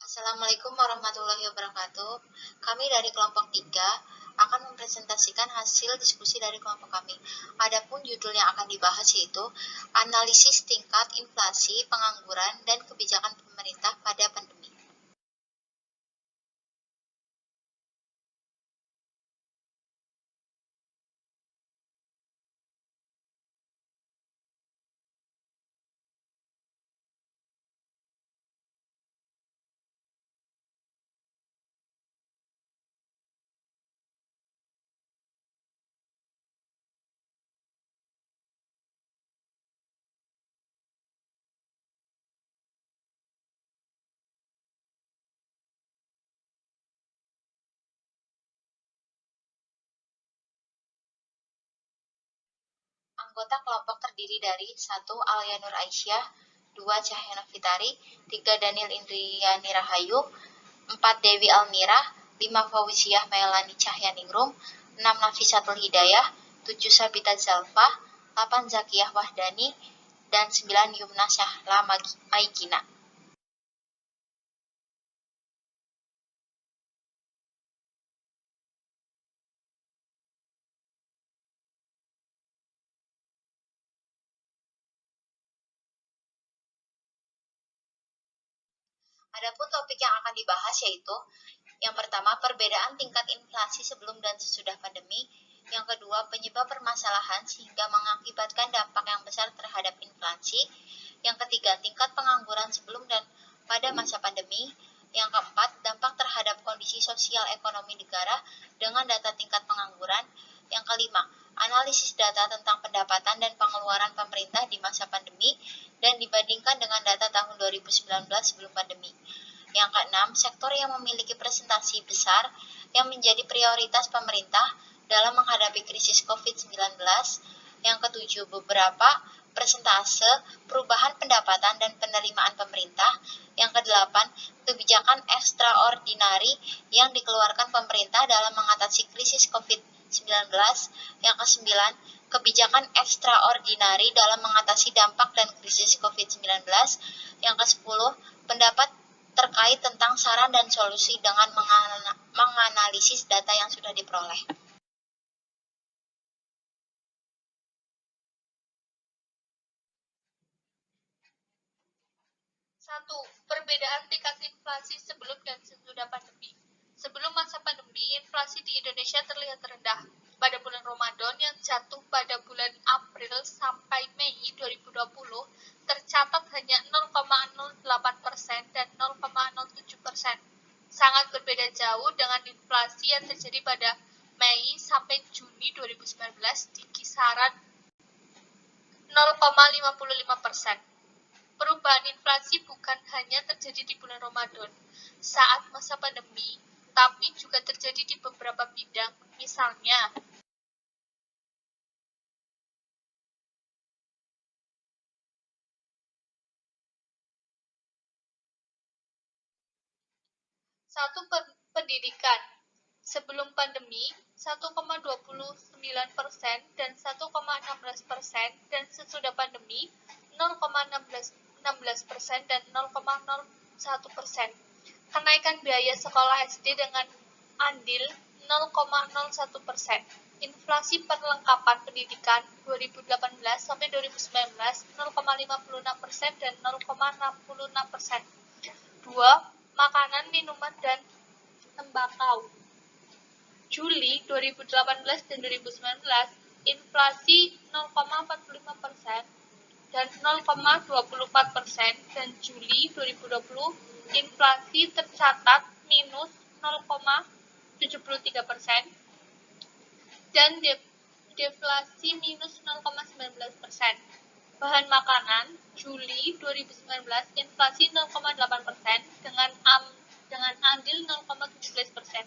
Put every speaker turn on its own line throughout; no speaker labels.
Assalamualaikum warahmatullahi wabarakatuh. Kami dari kelompok 3 akan mempresentasikan hasil diskusi dari kelompok kami. Adapun judul yang akan dibahas yaitu analisis tingkat inflasi, pengangguran, dan kebijakan pemerintah pada pandemi. Anggota kelompok terdiri dari 1. Alia Nur Aisyah, 2. Cahyana Fitari, 3. Daniel Indriani Rahayu, 4. Dewi Almira, 5. Fauziah Melani Cahyaningrum, 6. Nafisatul Hidayah, 7. Sabita Zalfa, 8. Zakiyah Wahdani, dan 9. Yumna Syahla Maigina. Adapun topik yang akan dibahas yaitu yang pertama, perbedaan tingkat inflasi sebelum dan sesudah pandemi. Yang kedua, penyebab permasalahan sehingga mengakibatkan dampak yang besar terhadap inflasi. Yang ketiga, tingkat pengangguran sebelum dan pada masa pandemi. Yang keempat, dampak terhadap kondisi sosial ekonomi negara dengan data tingkat pengangguran. Yang kelima, analisis data tentang pendapatan dan pengeluaran pemerintah di masa pandemi dan dibandingkan dengan data tahun 2019 sebelum pandemi. Yang keenam, sektor yang memiliki presentasi besar yang menjadi prioritas pemerintah dalam menghadapi krisis COVID-19. Yang ketujuh, beberapa persentase perubahan pendapatan dan penerimaan pemerintah. Yang kedelapan, kebijakan ekstraordinari yang dikeluarkan pemerintah dalam mengatasi krisis COVID-19. Yang kesembilan, kebijakan ekstraordinari dalam mengatasi dampak dan krisis COVID-19. Yang kesepuluh, pendapat terkait tentang saran dan solusi dengan menganalisis data yang sudah diperoleh. 1. Perbedaan tingkat inflasi sebelum dan sesudah pandemi. Sebelum masa pandemi, inflasi di Indonesia terlihat rendah. Pada bulan Ramadan yang jatuh pada bulan April sampai Mei 2020, tercatat hanya 0,08% dan 0,07%. Sangat berbeda jauh dengan inflasi yang terjadi pada Mei sampai Juni 2019 di kisaran 0,55%. Perubahan inflasi bukan hanya terjadi di bulan Ramadan saat masa pandemi, tapi juga terjadi di beberapa bidang, misalnya satu pendidikan. Sebelum pandemi, 1,29% dan 1,16%, dan sesudah pandemi, 0,16% dan 0,01%. Kenaikan biaya sekolah SD dengan andil 0,01%. Inflasi perlengkapan pendidikan 2018 sampai 2019 0,56% dan 0,66%. 2. Makanan, minuman, dan tembakau. Juli 2018 dan 2019 inflasi 0,45% dan 0,24%, dan Juli 2020 inflasi tercatat minus 0,73% dan deflasi minus 0,19%. Bahan makanan Juli 2019 inflasi 0,8% dengan andil 0,17%.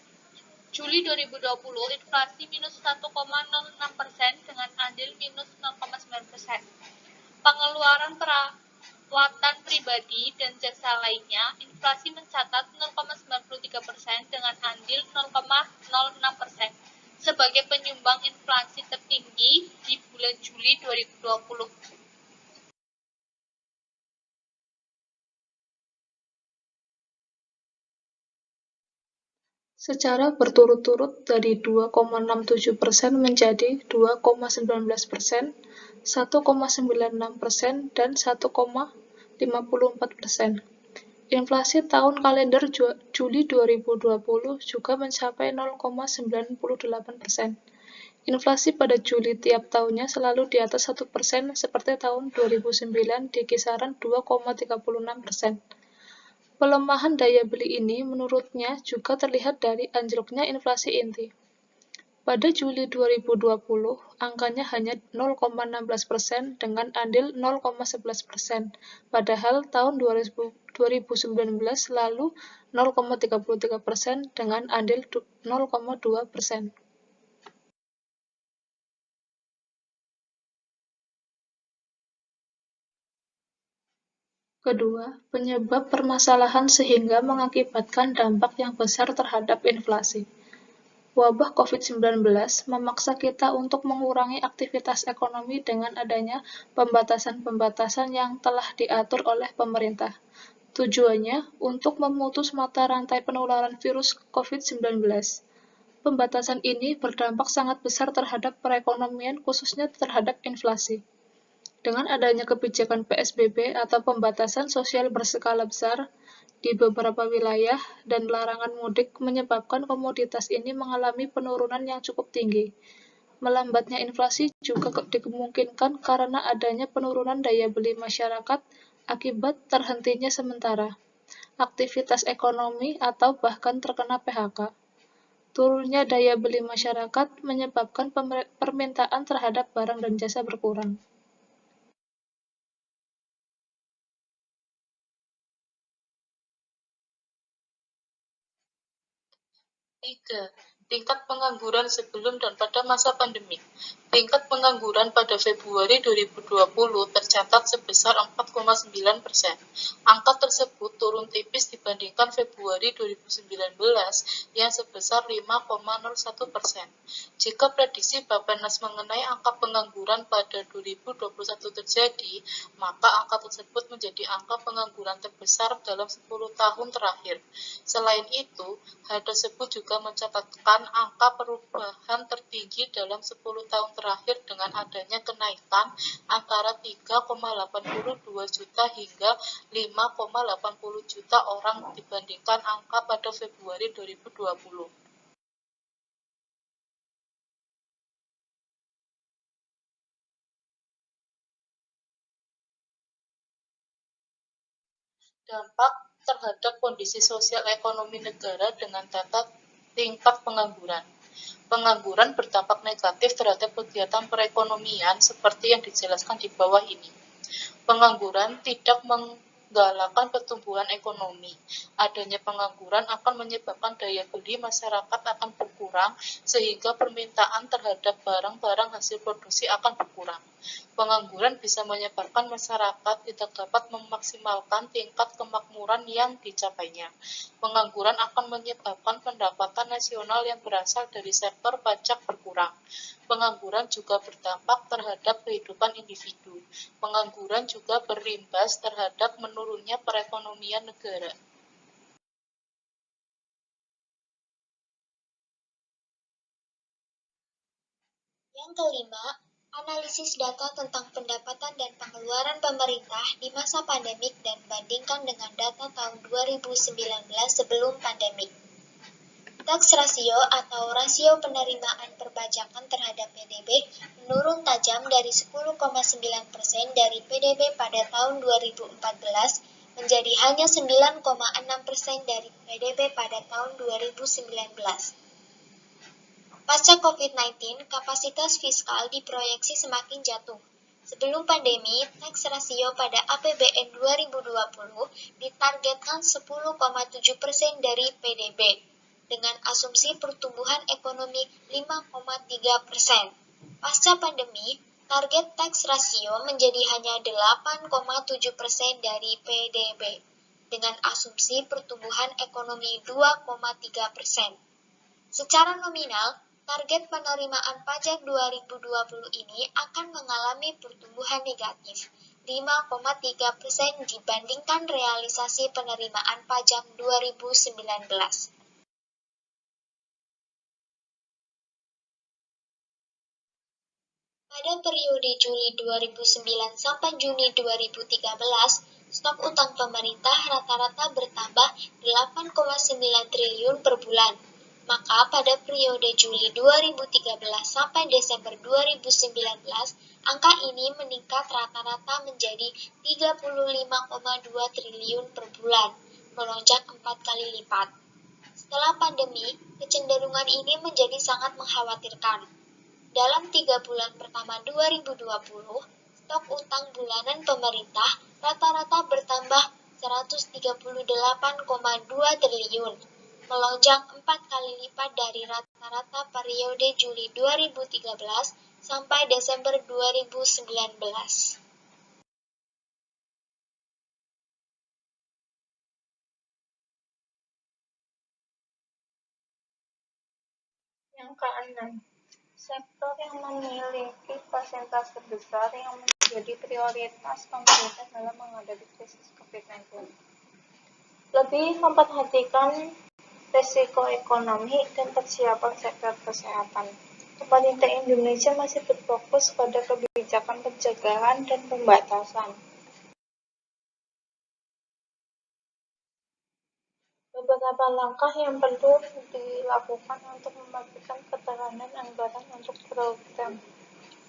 Juli 2020 inflasi minus 1,06% dengan andil minus 0,9%. Pengeluaran perawatan pribadi dan jasa lainnya, inflasi mencatat 0,93% dengan andil 0,06% sebagai penyumbang inflasi tertinggi di bulan Juli 2020.
secara berturut-turut dari 2,67% menjadi 2,19%, 1,96%, dan 1,54%. Inflasi tahun kalender Juli 2020 juga mencapai 0,98%. Inflasi pada Juli tiap tahunnya selalu di atas 1% seperti tahun 2009 di kisaran 2,36%. Pelemahan daya beli ini menurutnya juga terlihat dari anjloknya inflasi inti. Pada Juli 2020, angkanya hanya 0,16% dengan andil 0,11%, padahal tahun 2019 lalu 0,33% dengan andil 0,2%. Kedua, penyebab permasalahan sehingga mengakibatkan dampak yang besar terhadap inflasi. Wabah COVID-19 memaksa kita untuk mengurangi aktivitas ekonomi dengan adanya pembatasan-pembatasan yang telah diatur oleh pemerintah. Tujuannya untuk memutus mata rantai penularan virus COVID-19. Pembatasan ini berdampak sangat besar terhadap perekonomian, khususnya terhadap inflasi. Dengan adanya kebijakan PSBB atau pembatasan sosial berskala besar di beberapa wilayah dan larangan mudik menyebabkan komoditas ini mengalami penurunan yang cukup tinggi. Melambatnya inflasi juga dimungkinkan karena adanya penurunan daya beli masyarakat akibat terhentinya sementara aktivitas ekonomi atau bahkan terkena PHK. Turunnya daya beli masyarakat menyebabkan permintaan terhadap barang dan jasa berkurang.
3. Tingkat pengangguran sebelum dan pada masa pandemi. Tingkat pengangguran pada Februari 2020 tercatat sebesar 4,9%. Angka tersebut turun tipis dibandingkan Februari 2019 yang sebesar 5,01%. Jika prediksi Bappenas mengenai angka pengangguran pada 2021 terjadi, maka angka tersebut menjadi angka pengangguran terbesar dalam 10 tahun terakhir. Selain itu, hal tersebut juga mencatatkan angka perubahan tertinggi dalam 10 tahun terakhir dengan adanya kenaikan antara 3,82 juta hingga 5,80 juta orang dibandingkan angka pada Februari 2020. Dampak terhadap kondisi sosial ekonomi negara dengan data tingkat pengangguran. Pengangguran berdampak negatif terhadap kegiatan perekonomian seperti yang dijelaskan di bawah ini. Pengangguran tidak menggalakkan pertumbuhan ekonomi. Adanya pengangguran akan menyebabkan daya beli masyarakat akan berkurang, sehingga permintaan terhadap barang-barang hasil produksi akan berkurang. Pengangguran bisa menyebabkan masyarakat tidak dapat memaksimalkan tingkat kemakmuran yang dicapainya. Pengangguran akan menyebabkan pendapatan nasional yang berasal dari sektor pajak berkurang. Pengangguran juga berdampak terhadap kehidupan individu. Pengangguran juga berimbas terhadap menurunnya perekonomian negara.
Yang kelima, analisis data tentang pendapatan dan pengeluaran pemerintah di masa pandemik dan bandingkan dengan data tahun 2019 sebelum pandemik. Tax ratio atau rasio penerimaan perpajakan terhadap PDB menurun tajam dari 10,9% dari PDB pada tahun 2014 menjadi hanya 9,6% dari PDB pada tahun 2019. Pasca COVID-19, kapasitas fiskal diproyeksi semakin jatuh. Sebelum pandemi, tax rasio pada APBN 2020 ditargetkan 10,7% dari PDB, dengan asumsi pertumbuhan ekonomi 5,3%. Pasca pandemi, target tax rasio menjadi hanya 8,7% dari PDB, dengan asumsi pertumbuhan ekonomi 2,3%. Secara nominal, target penerimaan pajak 2020 ini akan mengalami pertumbuhan negatif 5,3% dibandingkan realisasi penerimaan pajak 2019. Pada periode Juli 2009 sampai Juni 2013, stok utang pemerintah rata-rata bertambah 8,9 triliun per bulan. Maka pada periode Juli 2013 sampai Desember 2019, angka ini meningkat rata-rata menjadi 35,2 triliun per bulan, melonjak 4 kali lipat. Setelah pandemi, kecenderungan ini menjadi sangat mengkhawatirkan. Dalam 3 bulan pertama 2020, stok utang bulanan pemerintah rata-rata bertambah 138,2 triliun, melonjak 4 kali lipat dari rata-rata periode Juli 2013 sampai Desember 2019.
Yang keenam, sektor yang memiliki persentase besar yang menjadi prioritas pemerintah dalam menghadapi krisis COVID-19. Lebih memperhatikan risiko ekonomi dan persiapan sektor kesehatan. Pemerintah Indonesia masih berfokus pada kebijakan pencegahan dan pembatasan. Beberapa langkah yang perlu dilakukan untuk memberikan ketahanan anggaran untuk program.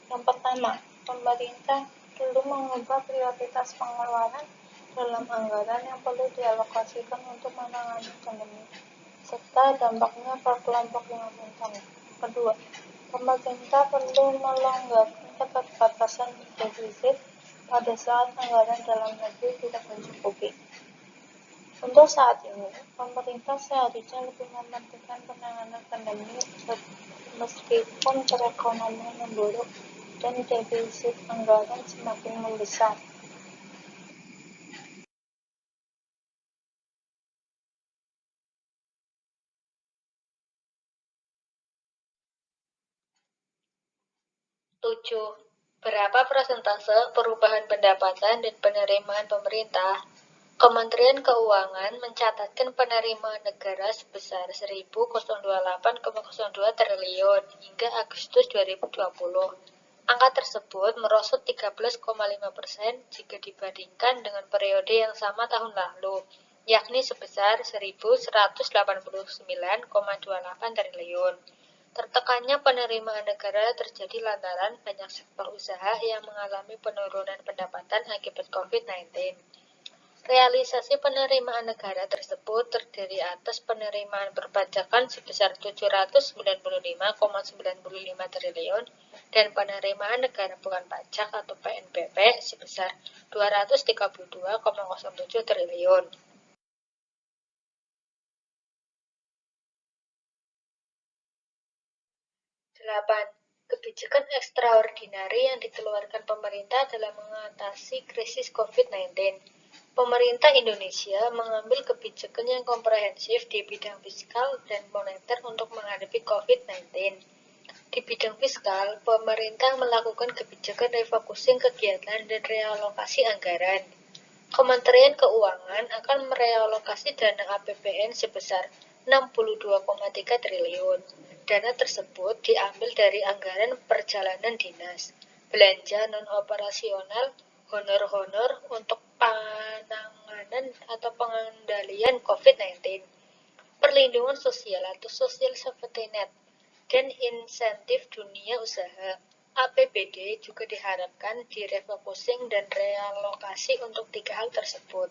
Yang pertama, pemerintah perlu mengubah prioritas pengeluaran dalam anggaran yang perlu dialokasikan untuk menangani pandemi, serta dampaknya ke kelompok yang rentan. Kedua, pemerintah perlu melonggarkan keterbatasan defisit pada saat anggaran dalam negeri tidak mencukupi. Untuk saat ini, pemerintah seharusnya lebih mementingkan penanganan pandemi meskipun perekonomian memburuk dan defisit anggaran semakin membesar.
Tujuh. Berapa persentase perubahan pendapatan dan penerimaan pemerintah? Kementerian Keuangan mencatatkan penerimaan negara sebesar 1.028,02 triliun hingga Agustus 2020. Angka tersebut merosot 13,5% jika dibandingkan dengan periode yang sama tahun lalu, yakni sebesar 1.189,28 triliun. Tertekannya penerimaan negara terjadi lantaran banyak sektor usaha yang mengalami penurunan pendapatan akibat COVID-19. Realisasi penerimaan negara tersebut terdiri atas penerimaan perpajakan sebesar 795,95 triliun dan penerimaan negara bukan pajak atau PNBP sebesar 232,07 triliun. 8. Kebijakan ekstraordinari yang dikeluarkan pemerintah dalam mengatasi krisis COVID-19. Pemerintah Indonesia mengambil kebijakan yang komprehensif di bidang fiskal dan moneter untuk menghadapi COVID-19. Di bidang fiskal, pemerintah melakukan kebijakan refocusing kegiatan dan realokasi anggaran. Kementerian Keuangan akan merealokasi dana APBN sebesar 62,3 triliun. Dana tersebut diambil dari anggaran perjalanan dinas, belanja non-operasional, honor-honor untuk penanganan atau pengendalian COVID-19, perlindungan sosial atau social safety net, dan insentif dunia usaha. APBD juga diharapkan direfocusing dan realokasi untuk 3 hal tersebut.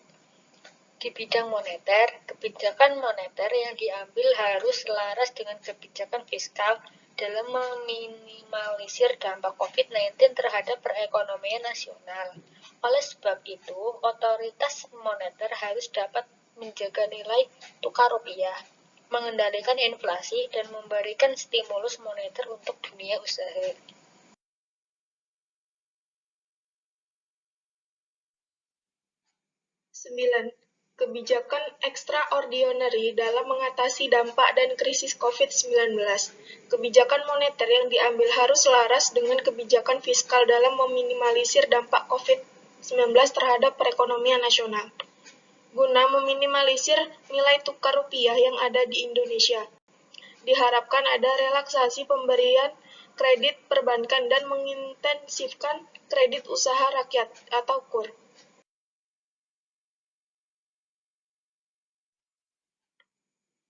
Di bidang moneter, kebijakan moneter yang diambil harus selaras dengan kebijakan fiskal dalam meminimalisir dampak COVID-19 terhadap perekonomian nasional. Oleh sebab itu, otoritas moneter harus dapat menjaga nilai tukar rupiah, mengendalikan inflasi, dan memberikan stimulus moneter untuk dunia usaha.
9. Kebijakan extraordinary dalam mengatasi dampak dan krisis COVID-19. Kebijakan moneter yang diambil harus selaras dengan kebijakan fiskal dalam meminimalisir dampak COVID-19 terhadap perekonomian nasional. Guna meminimalisir nilai tukar rupiah yang ada di Indonesia, diharapkan ada relaksasi pemberian
kredit perbankan dan mengintensifkan kredit usaha rakyat atau KUR.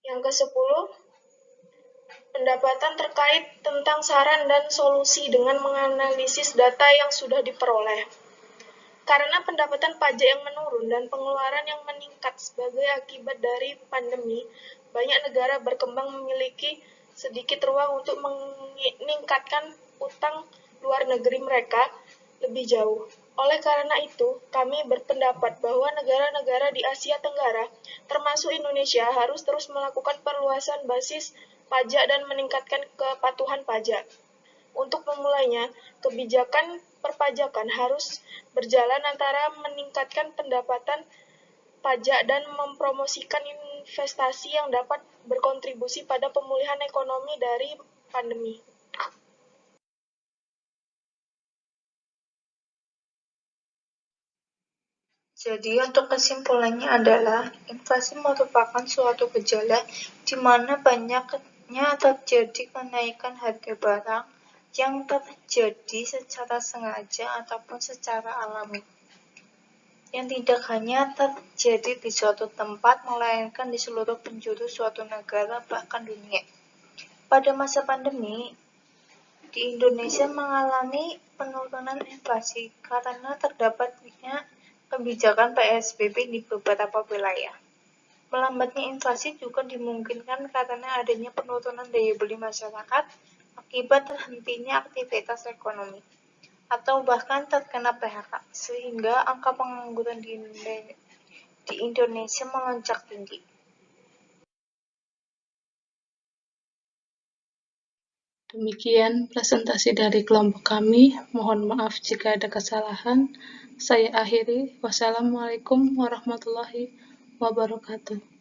Yang ke-10, pendapatan terkait tentang saran dan solusi dengan menganalisis data yang sudah diperoleh. Karena pendapatan pajak yang menurun dan pengeluaran yang meningkat sebagai akibat dari pandemi, banyak negara berkembang memiliki sedikit ruang untuk meningkatkan utang luar negeri mereka lebih jauh. Oleh karena itu, kami berpendapat bahwa negara-negara di Asia Tenggara, termasuk Indonesia, harus terus melakukan perluasan basis pajak dan meningkatkan kepatuhan pajak. Untuk memulainya, kebijakan perpajakan harus berjalan antara meningkatkan pendapatan pajak dan mempromosikan investasi yang dapat berkontribusi pada pemulihan ekonomi dari pandemi.
Jadi untuk kesimpulannya adalah inflasi merupakan suatu gejala di mana banyaknya terjadi kenaikan harga barang yang terjadi secara sengaja ataupun secara alami, yang tidak hanya terjadi di suatu tempat, melainkan di seluruh penjuru suatu negara, bahkan dunia. Pada masa pandemi, di Indonesia mengalami penurunan inflasi karena terdapatnya kebijakan PSBB di beberapa wilayah. Melambatnya inflasi juga dimungkinkan karena adanya penurunan daya beli masyarakat akibat terhentinya aktivitas ekonomi, atau bahkan terkena PHK, sehingga angka pengangguran di Indonesia melonjak tinggi.
Demikian presentasi dari kelompok kami. Mohon maaf jika ada kesalahan. Saya akhiri. Wassalamualaikum warahmatullahi wabarakatuh.